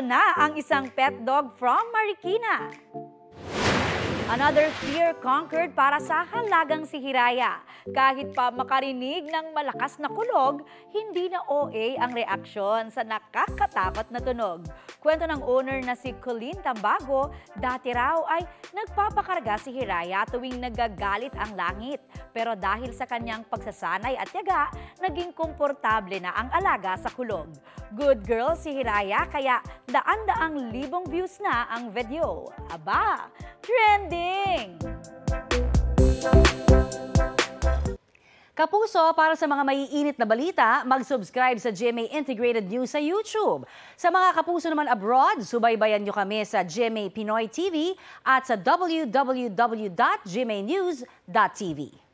Ito na ang isang pet dog from Marikina. Another fear conquered para sa halagang si Hiraya. Kahit pa makarinig ng malakas na kulog, hindi na OA ang reaksyon sa nakakatakot na tunog. Kwento ng owner na si Colleen Tambago, dati raw ay nagpapakarga si Hiraya tuwing nagagalit ang langit. Pero dahil sa kanyang pagsasanay at tiyaga, naging komportable na ang alaga sa kulog. Good girl si Hiraya kaya daan-daang libong views na ang video. Aba, trending! Kapuso, para sa mga maiinit na balita, mag-subscribe sa GMA Integrated News sa YouTube. Sa mga kapuso naman abroad, subaybayan nyo kami sa GMA Pinoy TV at sa www.gmanews.tv.